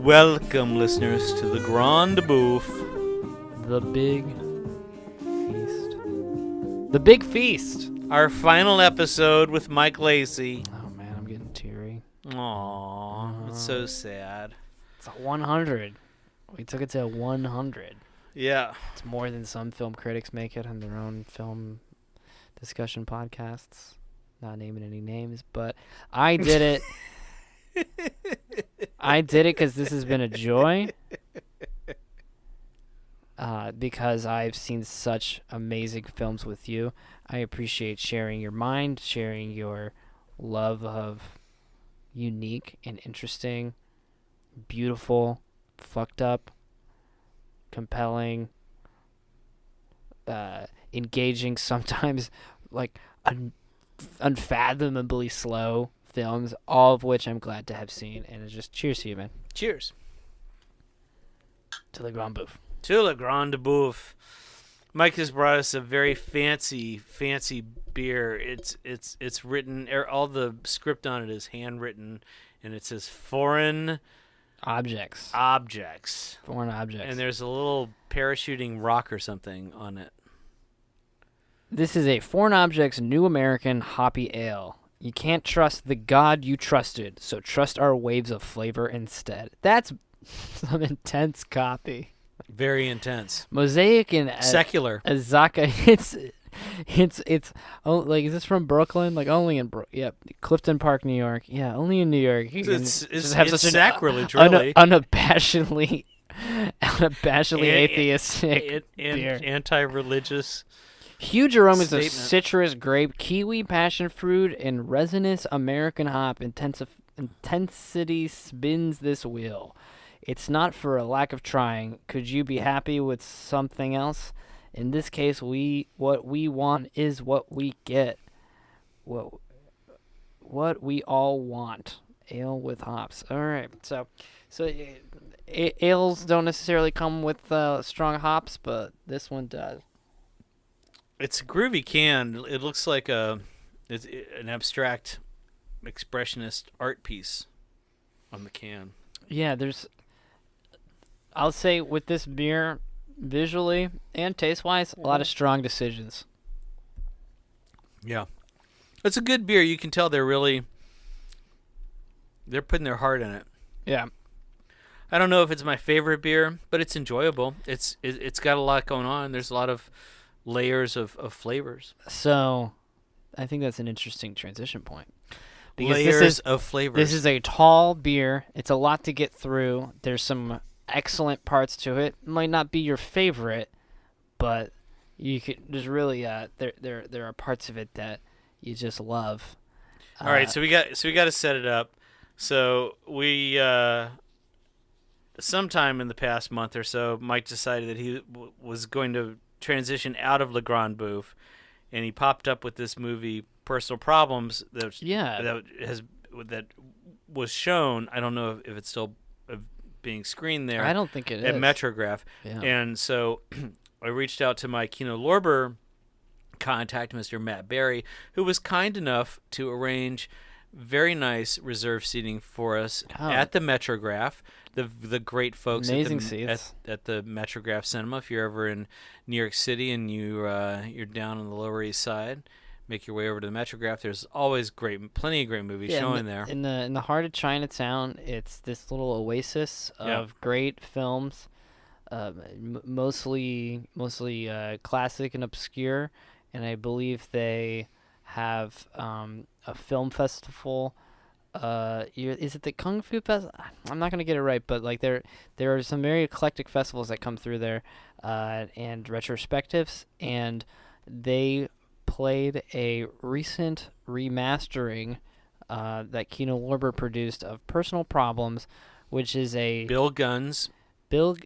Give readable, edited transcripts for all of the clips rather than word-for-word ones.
Welcome, listeners, to the Grande Bouffe. The Big Feast. The Big Feast! Our final episode with Mike Lacy. Oh, man, I'm getting teary. Aww, it's so sad. It's a 100. We took it to 100. Yeah. It's more than some film critics make it on their own film discussion podcasts. Not naming any names, but I did it. I did it because this has been a joy. Because I've seen such amazing films with you. I appreciate sharing your mind, sharing your love of unique and interesting, beautiful, fucked up, compelling, engaging, sometimes like unfathomably slow films, all of which I'm glad to have seen. And it's just cheers to you, man. Cheers. To the Grande Bouffe. To the Grande Bouffe. Mike has brought us a very fancy beer. It's written, all the script on it is handwritten, and it says foreign Objects. Foreign objects. And there's a little parachuting rock or something on it. This is a Foreign Objects New American Hoppy Ale. You can't trust the God you trusted, so trust our waves of flavor instead. That's some intense copy. Very intense. Mosaic and secular. Azaka. It's like, is this from Brooklyn? Like, only in Clifton Park, New York. Yeah, only in New York. It's sacrilege, really. Unabashedly atheistic beer. Anti-religious. Huge aromas statement. of citrus, grape, kiwi, passion fruit, and resinous American hop intensity spins this wheel. It's not for a lack of trying. Could you be happy with something else? In this case, what we want is what we get. What we all want. Ale with hops. All right. So ales don't necessarily come with strong hops, but this one does. It's a groovy can. It looks like it's an abstract expressionist art piece on the can. Yeah, I'll say with this beer, visually and taste-wise, a lot of strong decisions. Yeah. It's a good beer. You can tell they're putting their heart in it. Yeah. I don't know if it's my favorite beer, but it's enjoyable. It's got a lot going on. There's a lot of layers of flavors. So, I think that's an interesting transition point. Because Layers of flavors. This is a tall beer. It's a lot to get through. There's some excellent parts to it. Might not be your favorite, but you could. There's really there are parts of it that you just love. All right, so we got to set it up. So we sometime in the past month or so, Mike decided that he was going to transition out of Le Grand Bouffe, and he popped up with this movie, Personal Problems, that was shown. I don't know if it's still being screened there. I don't think it at is. METROGRAPH. Yeah. And so I reached out to my Kino Lorber contact, Mr. Matt Berry, who was kind enough to arrange very nice reserve seating for us at the METROGRAPH. The great folks Amazing at the METROGRAPH Cinema. If you're ever in New York City and you're down on the Lower East Side, make your way over to the METROGRAPH. There's always plenty of great movies showing there. In the heart of Chinatown, it's this little oasis of great films, mostly classic and obscure, and I believe they have a film festival. Is it the Kung Fu Festival? I'm not gonna get it right, but like there are some very eclectic festivals that come through there, and retrospectives, and they played a recent remastering that Kino Lorber produced of Personal Problems, which is a Bill Gunn's Bill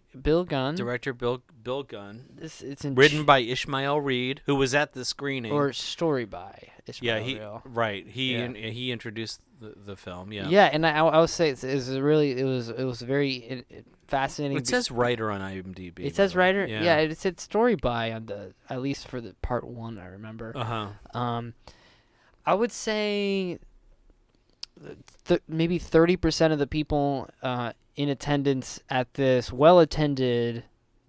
Gunn director Bill Gunn. It's written by Ishmael Reed, who was at the screening. Or story by Ishmael Reed. He introduced the film. Yeah. Yeah, and I would say it was very fascinating. It says writer on IMDb. It says writer. Yeah, it said story by on at least for the part 1. I remember. I would say maybe 30% of the people in attendance at this well-attended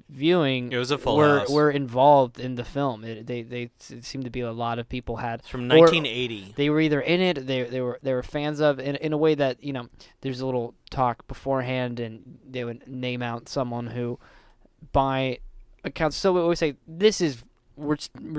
viewing it was a full house. Were involved in the film. It seemed to be a lot of people had. It's from 1980. They were either in it, they were fans of, in a way that, there's a little talk beforehand, and they would name out someone who, by accounts, so we always say we're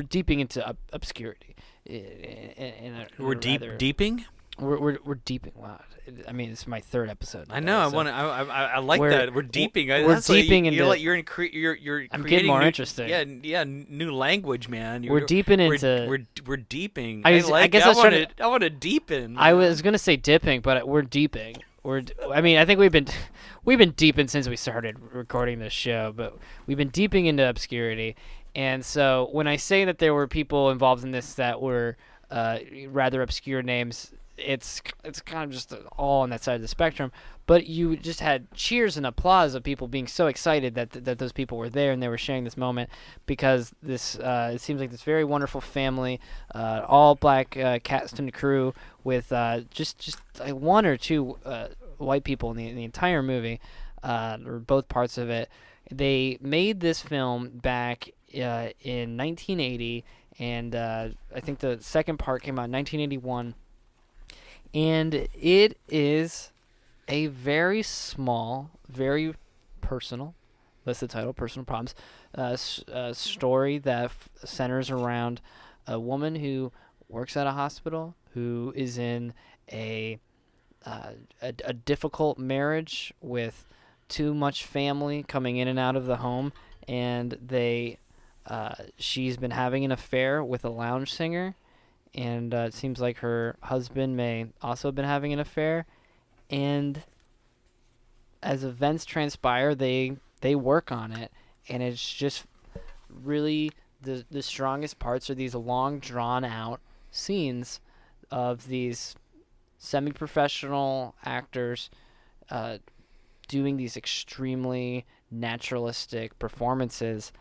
deeping into obscurity. We're deeping. We're deeping. Wow, I mean, it's my 3rd episode. I know. I like that. We're deeping. We're deeping into. You're I'm getting more interesting. Yeah. New language, man. We're deeping into. We're deeping. I guess I want to deepen. I was gonna say dipping, but we're deeping. I think we've been deeping since we started recording this show, but we've been deeping into obscurity. And so when I say that there were people involved in this that were rather obscure names, it's kind of just all on that side of the spectrum. But you just had cheers and applause of people being so excited that those people were there and they were sharing this moment, because this it seems like this very wonderful family, all black cast and crew with just like 1 or 2 white people in the entire movie, or both parts of it. They made this film back in 1980, and I think the second part came out in 1981. And it is a very small, very personal, that's the title, Personal Problems, story that centers around a woman who works at a hospital, who is in a difficult marriage with too much family coming in and out of the home, and she's been having an affair with a lounge singer. And it seems like her husband may also have been having an affair. And as events transpire, they work on it. And it's just really the strongest parts are these long, drawn-out scenes of these semi-professional actors doing these extremely naturalistic performances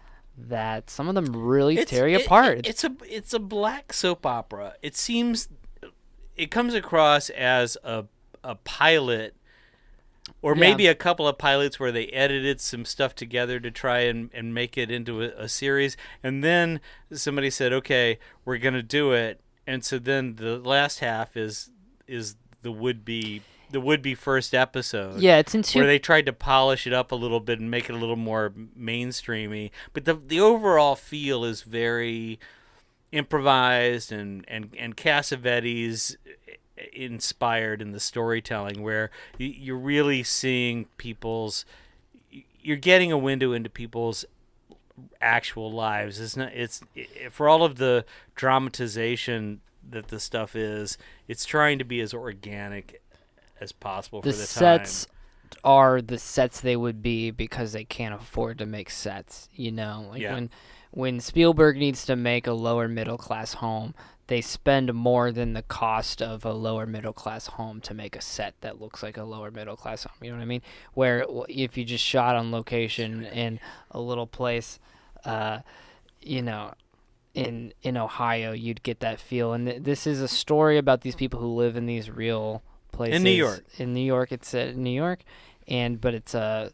that some of them really tear you apart. It's a black soap opera. It comes across as a pilot, or maybe a couple of pilots where they edited some stuff together to try and make it into a series, and then somebody said, okay, we're gonna do it, and so then the last half is the would-be the would-be first episode. Yeah, it's in two. Where they tried to polish it up a little bit and make it a little more mainstreamy, but the overall feel is very improvised and Cassavetes inspired in the storytelling, where you're really seeing you're getting a window into people's actual lives. It's for all of the dramatization that the stuff is, it's trying to be as organic as possible for the sets time. Are the sets they would be because they can't afford to make sets, when Spielberg needs to make a lower middle class home, they spend more than the cost of a lower middle class home to make a set that looks like a lower middle class home. You know what I mean? Where if you just shot on location in a little place, in Ohio, you'd get that feel. And this is a story about these people who live in these real places. In New York. In New York, it's in New York, but it's a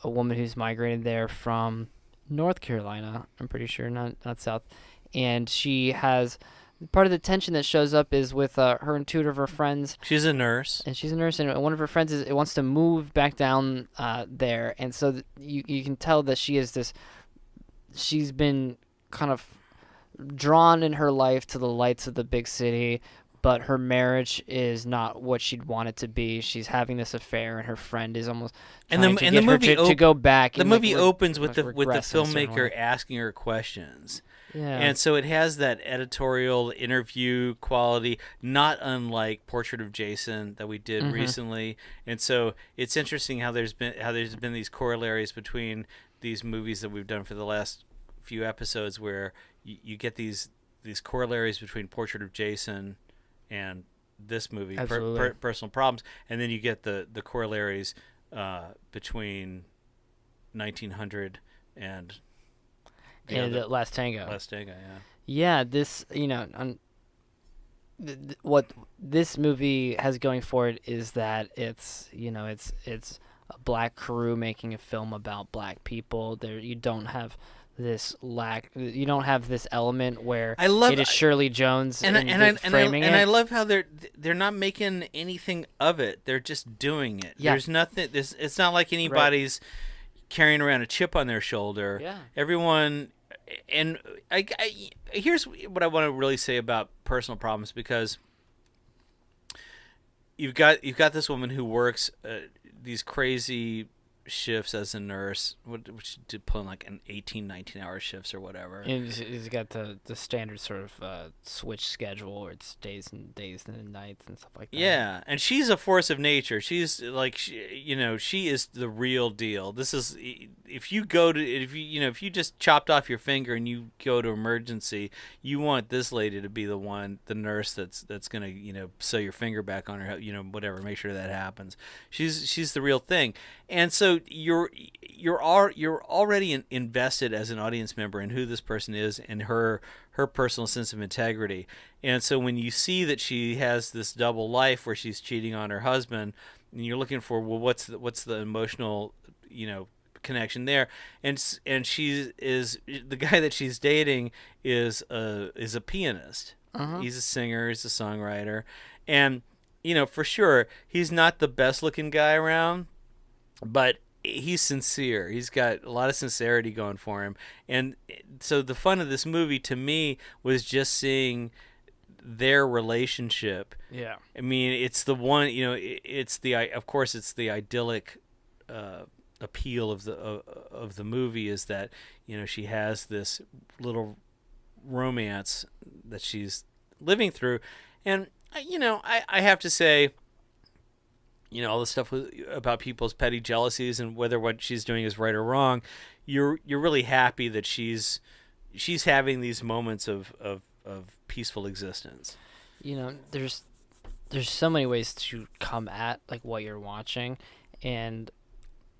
woman who's migrated there from North Carolina, I'm pretty sure, not South, and she has part of the tension that shows up is with her and two of her friends. She's a nurse, and one of her friends wants to move back down there, and so you can tell that she's been kind of drawn in her life to the lights of the big city, but her marriage is not what she'd want it to be. She's having this affair, and her friend is almost trying to get her to go back. The movie opens with the filmmaker asking her questions. Yeah. And so it has that editorial interview quality, not unlike Portrait of Jason that we did recently. And so it's interesting how there's been these corollaries between these movies that we've done for the last few episodes, where you get these corollaries between Portrait of Jason and this movie, Personal Problems, and then you get the corollaries between 1900 and Last Tango. Last Tango, yeah. Yeah, this what this movie has going for it is that it's a black crew making a film about black people. There, you don't have this element where it is Shirley Jones framing it. And I love how they're not making anything of it. They're just doing it. Yeah. There's nothing. It's not like anybody's carrying around a chip on their shoulder. Yeah. Everyone. And here's what I want to really say about Personal Problems, because you've got this woman who works these crazy shifts as a nurse, which did pull in like an 18-19 hour shifts or whatever. And he's got the standard sort of switch schedule where it's days and nights and stuff like that. Yeah, and she's a force of nature. She's like, she is the real deal. This is, if you just chopped off your finger and you go to emergency, you want this lady to be the nurse that's gonna sew your finger back on her, whatever, make sure that happens. She's the real thing. And so you're already invested as an audience member in who this person is and her personal sense of integrity. And so when you see that she has this double life where she's cheating on her husband, and you're looking for, well, what's the emotional connection there, and she is, the guy that she's dating is a pianist. He's a singer, he's a songwriter, and for sure he's not the best looking guy around, but he's sincere. He's got a lot of sincerity going for him. And so the fun of this movie to me was just seeing their relationship. Yeah. I mean, it's the one, it's the idyllic appeal of the movie is that, she has this little romance that she's living through. And I have to say, all the stuff about people's petty jealousies and whether what she's doing is right or wrong, you're really happy that she's having these moments of peaceful existence. There's so many ways to come at like what you're watching, and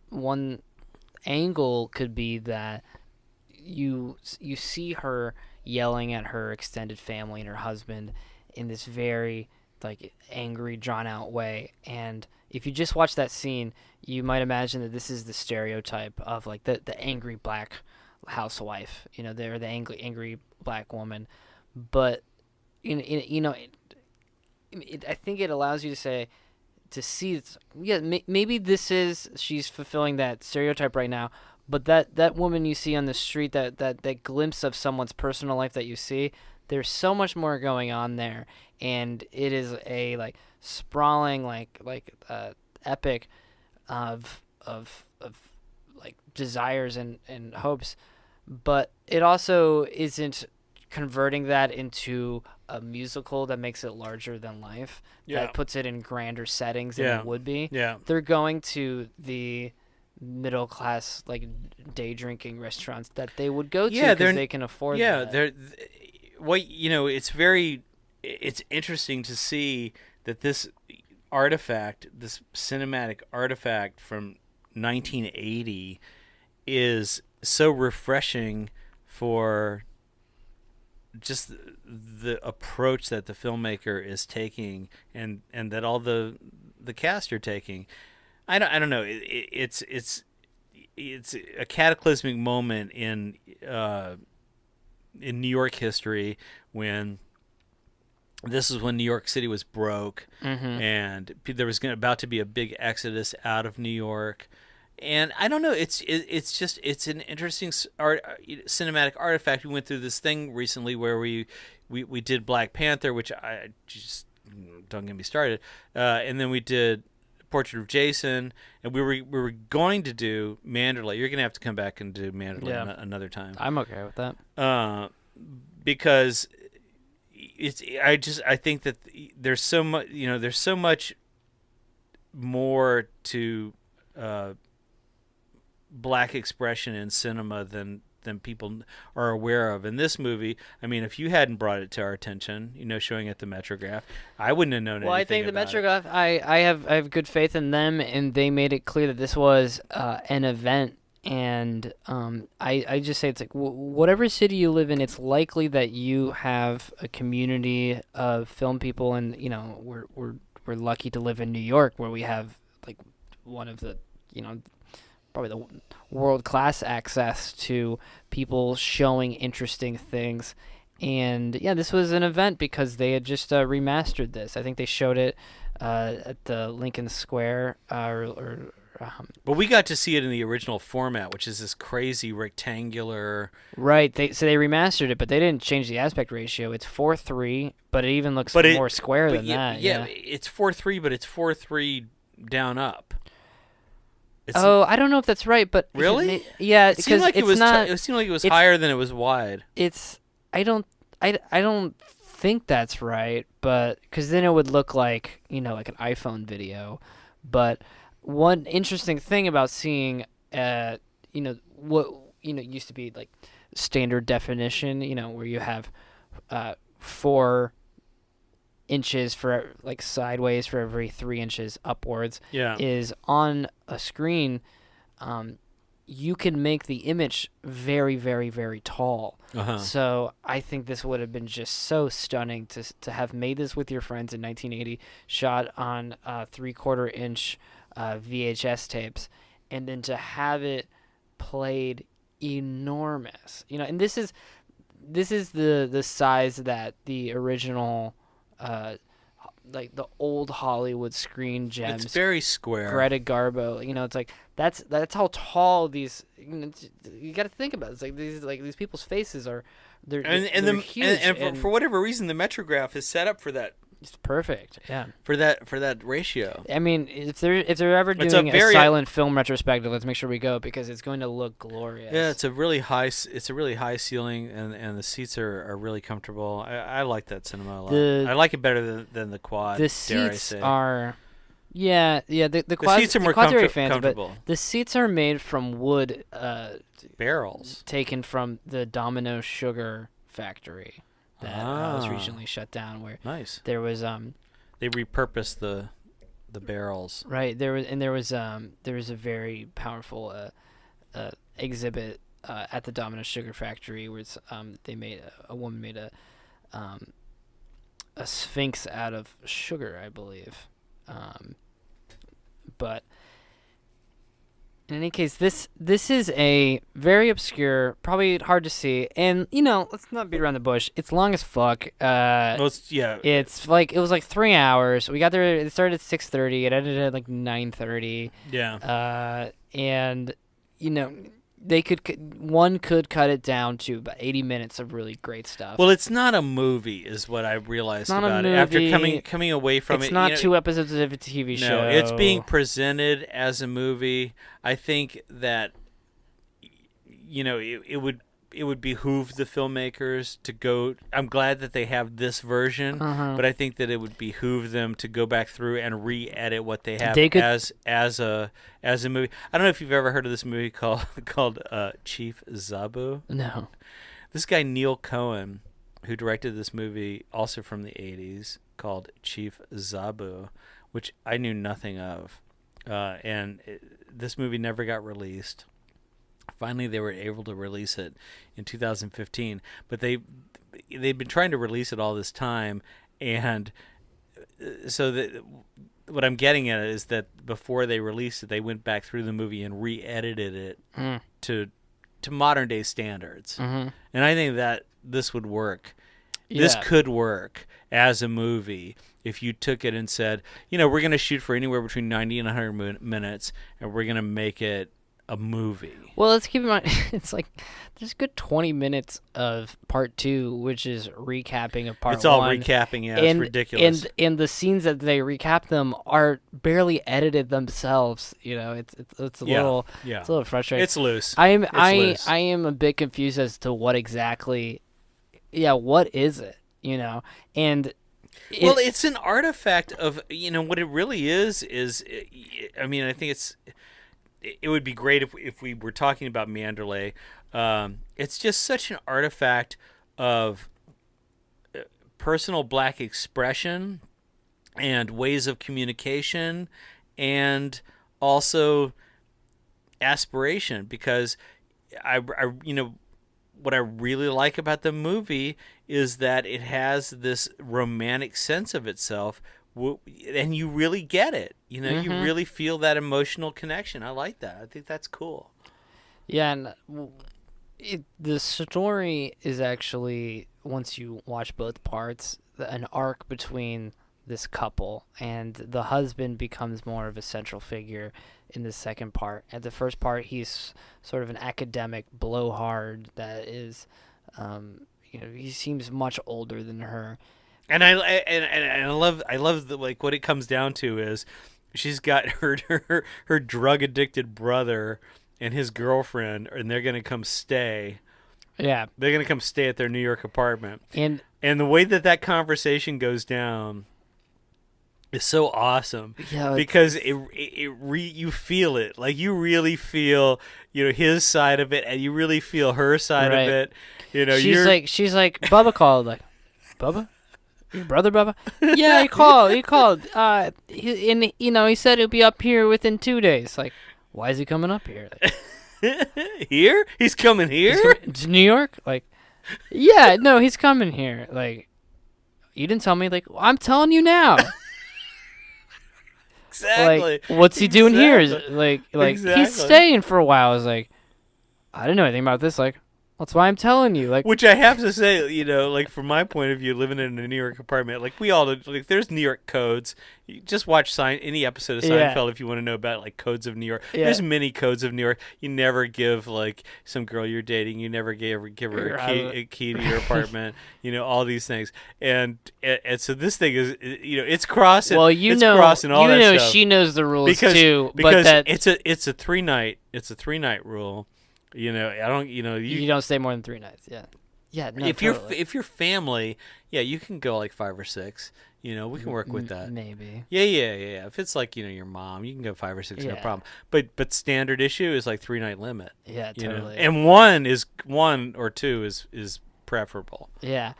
one angle could be that you see her yelling at her extended family and her husband in this very like angry, drawn out way, and if you just watch that scene, you might imagine that this is the stereotype of like the angry black housewife, they're the angry black woman. But I think it allows you to say to see, maybe she's fulfilling that stereotype right now, but that woman you see on the street, that glimpse of someone's personal life that you see, there's so much more going on there, and it is a like sprawling epic of like desires and hopes, but it also isn't converting that into a musical that makes it larger than life, that puts it in grander settings than it would be. They're going to the middle class like day drinking restaurants that they would go to because they can afford that. It's interesting to see that this artifact, this cinematic artifact from 1980, is so refreshing for just the approach that the filmmaker is taking, and that all the cast are taking. I don't know. It's a cataclysmic moment in New York history, when this is when New York City was broke, and there was about to be a big exodus out of New York. And I don't know. It's an interesting cinematic artifact. We went through this thing recently where we did Black Panther, which I just don't get me started, and then we did Portrait of Jason, and we were going to do Manderley. You're gonna have to come back and do Manderley another time. I'm okay with that. Because I think that there's so much, there's so much more to black expression in cinema than people are aware of. In this movie, I mean, if you hadn't brought it to our attention, showing at the Metrograph, I wouldn't have known anything. Well, I think the about Metrograph, I have good faith in them, and they made it clear that this was an event. And I just say it's like whatever city you live in, it's likely that you have a community of film people, and we're lucky to live in New York, where we have like one of the probably the world-class access to people showing interesting things. And this was an event because they had just remastered this. I think they showed it at the Lincoln Square but we got to see it in the original format, which is this crazy rectangular. Right. So they remastered it, but they didn't change the aspect ratio. It's 4:3, but it even looks more square than that. Yeah, it's 4:3, but it's 4:3 down up. I don't know if that's right, but really, it seemed like it was not. It seemed like it was higher than it was wide. I don't think that's right, but because then it would look like like an iPhone video. But one interesting thing about seeing what used to be like standard definition, where you have 4 inches for like sideways for every 3 inches upwards, is on a screen. You can make the image very, very, very tall. So I think this would have been just so stunning to have made this with your friends in 1980, shot on 3/4 inch VHS tapes, and then to have it played enormous. And this is the size that the original like the old Hollywood screen gems. It's very square. Greta Garbo, it's like that's how tall these. You got to think about it. It's like these people's faces are. They're huge. And for whatever reason, the Metrograph is set up for that. It's perfect. Yeah. For that ratio. I mean, if they're ever doing a silent film retrospective, let's make sure we go, because it's going to look glorious. Yeah, it's a really high ceiling, and the seats are really comfortable. I like that cinema a lot. I like it better than the quad. The seats are. Yeah. The seats are more comfortable. But the seats are made from wood. Barrels taken from the Domino Sugar factory that was recently shut down. Where there was they repurposed the barrels. Right, there was a very powerful exhibit at the Domino Sugar factory where a woman made a sphinx out of sugar, I believe. But In any case, this is a very obscure, probably hard to see, and let's not beat around the bush. It's long as fuck. Well, yeah. It's like it was like 3 hours. We got there. It started at 6:30. It ended at like 9:30. Yeah. And one could cut it down to about 80 minutes of really great stuff. Well, it's not a movie, is what I realized Not a about it after movie. coming away from it. It's not 2 episodes of a TV show. No, it's being presented as a movie. I think that it would behoove the filmmakers to go. I'm glad that they have this version, but I think that it would behoove them to go back through and re-edit what they have as a movie. I don't know if you've ever heard of this movie called Chief Zabu. No. This guy Neil Cohen, who directed this movie, also from the 80s, called Chief Zabu, which I knew nothing of, this movie never got released. Finally, they were able to release it in 2015, but they've been trying to release it all this time, and so what I'm getting at is that before they released it, they went back through the movie and re-edited it to modern day standards, and I think that this would work. Yeah. This could work as a movie if you took it and said, we're going to shoot for anywhere between 90 and 100 minutes, and we're going to make it a movie. Well, let's keep in mind, it's like there's a good 20 minutes of part 2, which is recapping of part 1. It's all recapping, yeah. It's ridiculous. And the scenes that they recap them are barely edited themselves. It's a little frustrating. It's loose. I am a bit confused as to what exactly. Yeah, what is it? And. It's an artifact of what it really is. I mean, I think it would be great if we were talking about Manderley. It's just such an artifact of personal black expression and ways of communication, and also aspiration. Because what I really like about the movie is that it has this romantic sense of itself, and you really get it. You really feel that emotional connection. I like that. I think that's cool. Yeah, and the story is actually, once you watch both parts, an arc between this couple, and the husband becomes more of a central figure in the second part. At the first part, he's sort of an academic blowhard that is, he seems much older than her. And I love what it comes down to is she's got her drug addicted brother and his girlfriend, and they're gonna come stay. Yeah, they're gonna come stay at their New York apartment. And the way that conversation goes down is so awesome. Yeah, because you feel it. Like, you really feel his side of it, and you really feel her side of it. She's like Bubba called, like, Bubba. Your brother, Bubba? Yeah, he called. He said he'll be up here within 2 days. Like, why is he coming up here? Like, here? He's coming here? To New York? Like, yeah, no, he's coming here. Like, you didn't tell me. Like, I'm telling you now. Exactly. Like, what's he doing here? Like exactly. He's staying for a while. I was like, I didn't know anything about this. Like, that's why I'm telling you. Like, which I have to say, like, from my point of view, living in a New York apartment, like, we all, like, there's New York codes. You just watch any episode of Seinfeld if you want to know about, like, codes of New York. Yeah. There's many codes of New York. You never give, like, some girl you're dating, you never give her a key to your apartment. All these things, and so this thing is, it's crossing. Well, crossing all that stuff. She knows the rules too, because but it's a 3-night rule. I don't. You don't stay more than 3 nights. Yeah, yeah. No, if you're family, yeah, you can go like 5 or 6. We can work with that. Maybe. Yeah. If it's like your mom, you can go 5 or 6, no problem. But standard issue is like 3-night limit. Yeah, totally. And 1 or 2 is preferable. Yeah,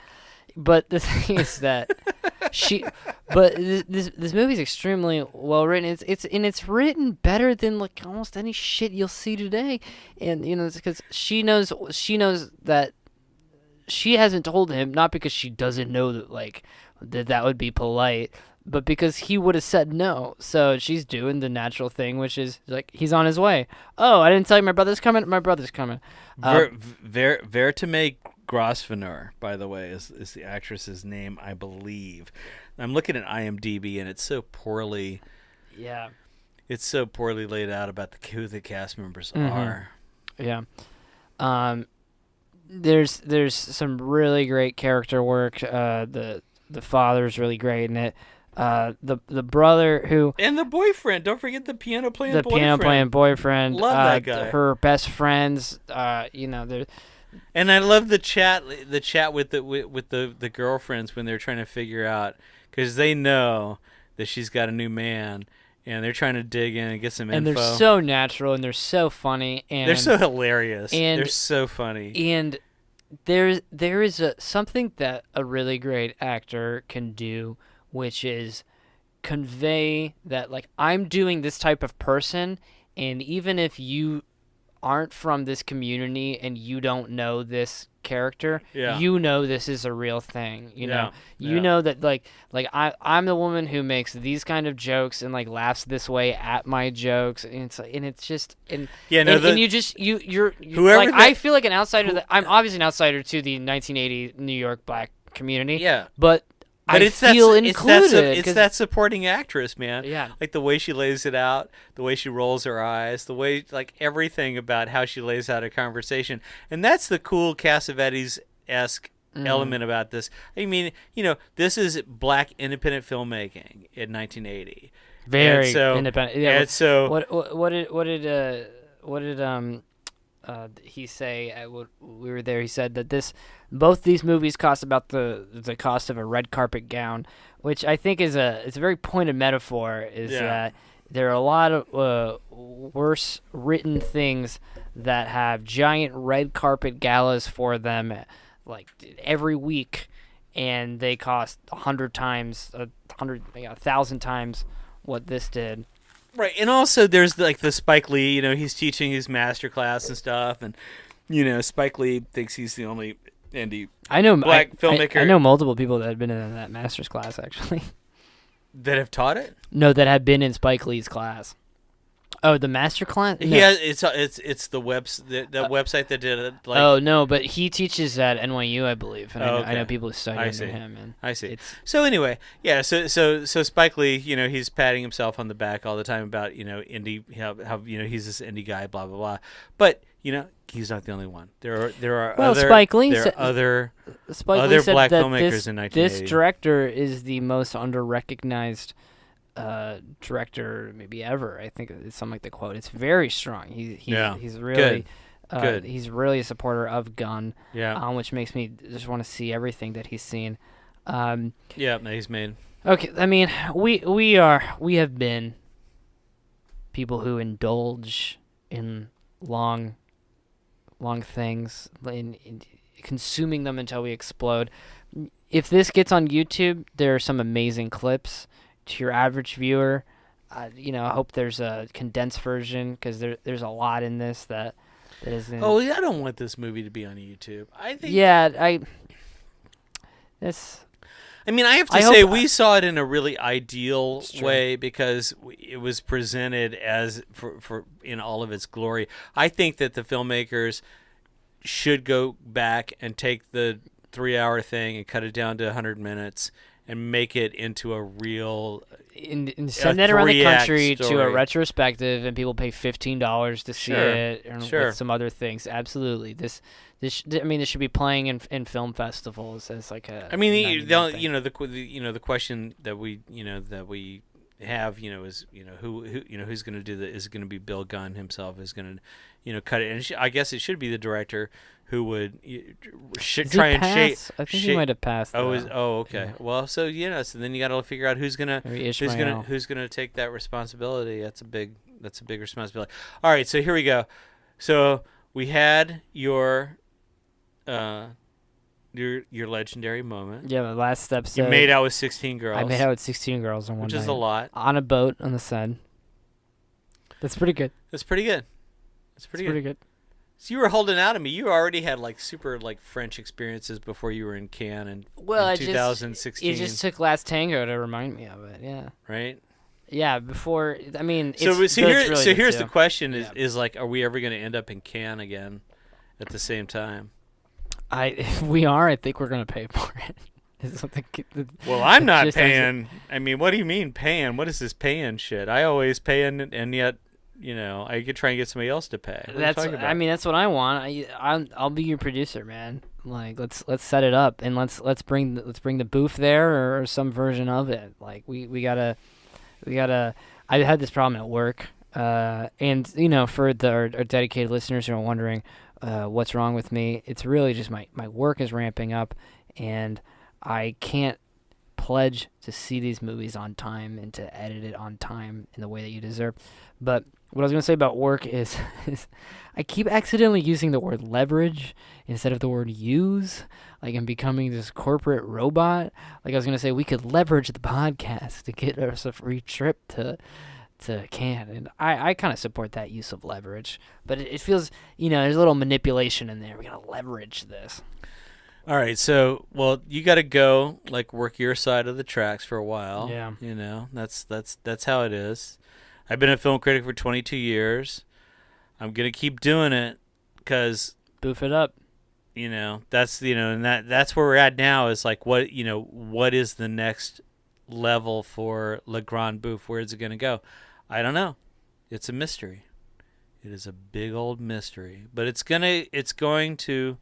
but the thing is that this movie's extremely well written. It's written better than like almost any shit you'll see today, and it's because she knows that she hasn't told him, not because she doesn't know that that would be polite, but because he would have said no, so she's doing the natural thing, which is like he's on his way. Oh, I didn't tell you my brother's coming. My brother's coming. Vertame Grosvenor, by the way, is the actress's name, I believe. I'm looking at IMDb, and it's so poorly. Yeah. It's so poorly laid out about who the cast members are. Yeah. There's some really great character work. The father's really great in it. The brother who and the boyfriend. Don't forget the piano playing boyfriend. Love that guy. Her best friends. They're. And I love the chat with the girlfriends when they're trying to figure out, because they know that she's got a new man. And they're trying to dig in and get some info. And they're so natural, and they're so funny, and they're so hilarious. And they're so funny. And there is something that a really great actor can do, which is convey that, like, I'm doing this type of person, and even if you aren't from this community and you don't know this character, you know this is a real thing. You know that like I'm the woman who makes these kind of jokes and like laughs this way at my jokes, and you're like, I feel like an outsider. I'm obviously an outsider to the 1980 New York black community. Yeah, but I feel included. It's that supporting actress, man. Yeah. Like the way she lays it out, the way she rolls her eyes, the way, like, everything about how she lays out a conversation. And that's the cool Cassavetes-esque element about this. I mean, this is black independent filmmaking in 1980. Very independent. Yeah. And so what did he say? We were there. He said that both these movies cost about the cost of a red carpet gown, which I think it's a very pointed metaphor. That there are a lot of worse written things that have giant red carpet galas for them, like every week, and they cost 100 times, 1,000 times what this did. Right, and also there's like the Spike Lee, he's teaching his master class and stuff, and Spike Lee thinks he's the only indie black filmmaker. I know multiple people that have been in that master's class, actually. That have taught it? No, that have been in Spike Lee's class. Oh, the master class? No. Yeah, it's the website that did it. Like, oh no, but he teaches at NYU, I believe, and I know people who study under him. And I see. So anyway, yeah. So Spike Lee, he's patting himself on the back all the time about indie, how he's this indie guy, blah blah blah. But he's not the only one. There are other Spike Lee there are other said black that filmmakers in 1980. This director is the most under-recognized director maybe ever. I think it's something like the quote. It's very strong. He's really good. He's really a supporter of Gunn. Yeah. Which makes me just want to see everything that he's seen. That he's made. Okay, I mean, we have been people who indulge in long things, in consuming them until we explode. If this gets on YouTube, there are some amazing clips. To your average viewer, I hope there's a condensed version, because there's a lot in this that isn't. Oh, I don't want this movie to be on YouTube. I think. Yeah, I have to say we saw it in a really ideal way, because it was presented as for in all of its glory. I think that the filmmakers should go back and take the 3-hour thing and cut it down to 100 minutes. And make it into a real and send it around the country story. To a retrospective, and people pay $15 to see it, and with some other things. Absolutely, this should be playing in film festivals as like a. I mean, the question that we have, is who's going to do that? Is it going to be Bill Gunn himself? Is going to cut it? And I guess it should be the director who would try and shape. I think he might have passed. Okay. Yeah. Well, so then you got to figure out who's gonna take that responsibility. That's a big responsibility. All right, so here we go. So we had your legendary moment. Yeah, the last episode. You made out with 16 girls. I made out with 16 girls on one night. Which is a lot. On a boat on the Seine. That's pretty good. That's pretty good. Pretty good. So you were holding out on me. You already had like super like French experiences before you were in Cannes in 2016. It just took Last Tango to remind me of it. Yeah. Right. Yeah. Before, I mean, Here's the question: Yeah. is like, are we ever going to end up in Cannes again at the same time? If we are, I think we're gonna pay for it. Well, I'm not paying. I mean, what do you mean paying? What is this paying shit? I always pay, and yet, I could try and get somebody else to pay. What are you talking about? I mean, that's what I want. I'll be your producer, man. Like, let's set it up, and let's bring the Bouffe there or some version of it. Like, we gotta. I had this problem at work, and for our dedicated listeners who are wondering what's wrong with me, it's really just my work is ramping up, and I can't pledge to see these movies on time and to edit it on time in the way that you deserve. But what I was going to say about work is I keep accidentally using the word leverage instead of the word use. Like, I'm becoming this corporate robot. Like, I was going to say we could leverage the podcast to get us a free trip to Cannes. And I kind of support that use of leverage. But it feels, there's a little manipulation in there. We got to leverage this. All right, so you got to go like work your side of the tracks for a while. Yeah. That's how it is. I've been a film critic for 22 years. I'm gonna keep doing it because Bouffe it up. That's and that's where we're at now. Is like what is the next level for Le Grand Bouffe? Where is it gonna go? I don't know. It's a mystery. It is a big old mystery, but it's going to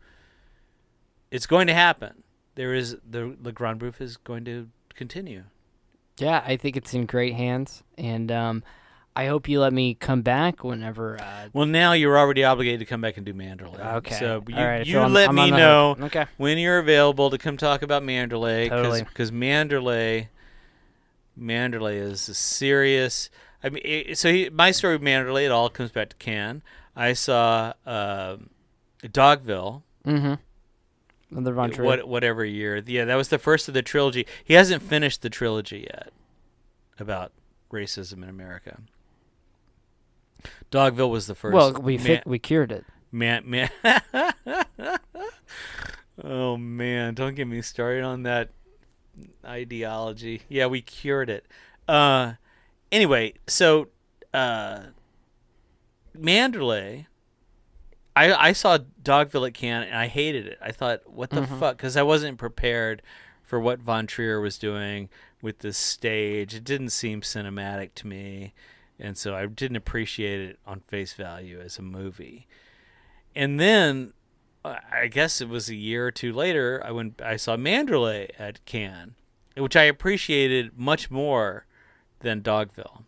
happen. The Le Grand Bouffe is going to continue. Yeah, I think it's in great hands, and I hope you let me come back whenever. Well, now you're already obligated to come back and do Manderley. Okay. So I'm let me know when you're available to come talk about Manderley. Totally. Because Manderley is a serious. I mean, my story with Manderley, it all comes back to Cannes. I saw Dogville. Mm-hmm. Whatever year. Yeah, that was the first of the trilogy. He hasn't finished the trilogy yet about racism in America. Dogville was the first. Well, we cured it. Man. Oh, man. Don't get me started on that ideology. Yeah, we cured it. Anyway, so Manderley... I saw Dogville at Cannes, and I hated it. I thought, what the fuck? Because I wasn't prepared for what Von Trier was doing with this stage. It didn't seem cinematic to me, and so I didn't appreciate it on face value as a movie. And then, I guess it was a year or two later, I saw Manderley at Cannes, which I appreciated much more than Dogville.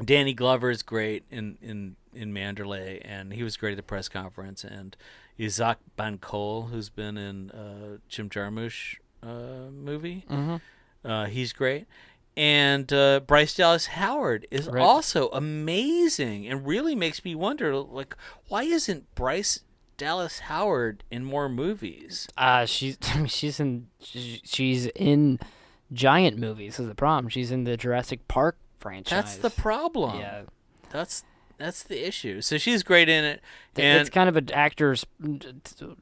Danny Glover is great in Manderley, and he was great at the press conference. And Isaac Bancol, who's been in Jim Jarmusch movie, he's great. And Bryce Dallas Howard is also amazing, and really makes me wonder, like, why isn't Bryce Dallas Howard in more movies? She's in giant movies. Is the problem? She's in the Jurassic Park franchise. That's the problem. Yeah, that's the issue. So she's great in it. And it's kind of an actor's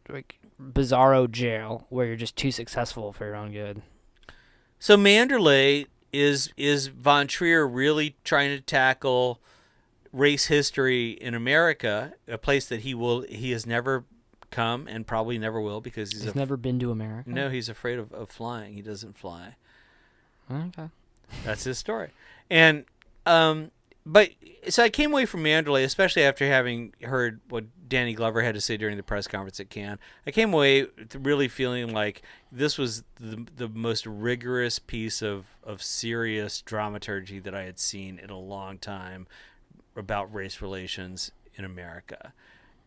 like bizarro jail where you're just too successful for your own good. So Manderley is Von Trier really trying to tackle race history in America, a place that he has never come and probably never will because he's never been to America. No, he's afraid of flying. He doesn't fly. Okay. That's his story. And but so I came away from Manderley, especially after having heard what Danny Glover had to say during the press conference at Cannes. I came away really feeling like this was the most rigorous piece of serious dramaturgy that I had seen in a long time about race relations in America.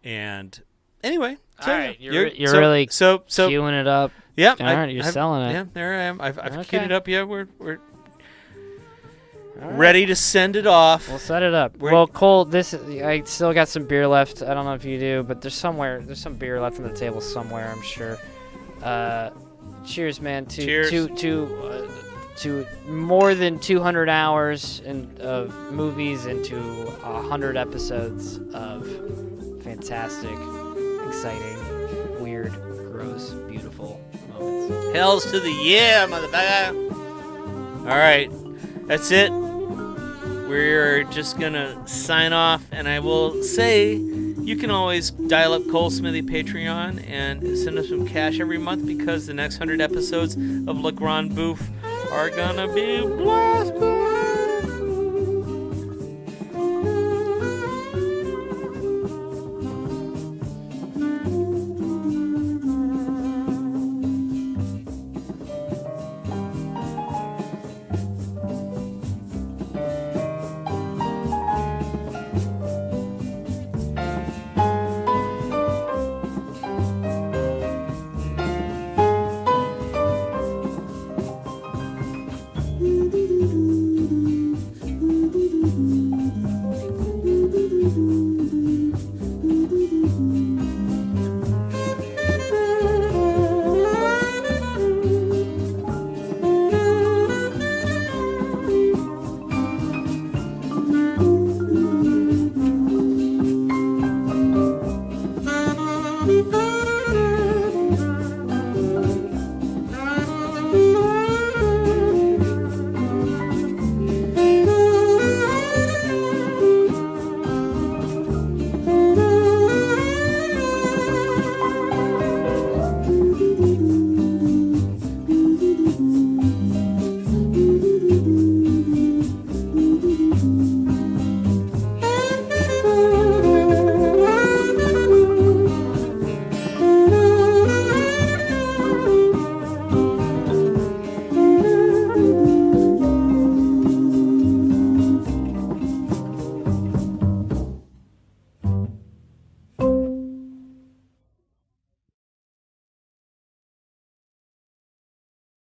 And anyway, all right, you're really queuing it up. Yeah, all right, you're selling it. Yeah, there I am. I've queued it up. Yeah, we're ready to send it off. We'll set it up. Well, Cole, I still got some beer left. I don't know if you do, but there's some beer left on the table somewhere, I'm sure. Cheers, man. Cheers. To more than 200 hours of movies and to 100 episodes of fantastic fantastic, exciting, weird, gross, beautiful moments. Hells to the yeah, motherfucker. All right, that's it. We're just gonna sign off, and I will say you can always dial up Cole Smithey Patreon and send us some cash every month, because the next 100 episodes of Le Grand Bouffe are gonna be blasted.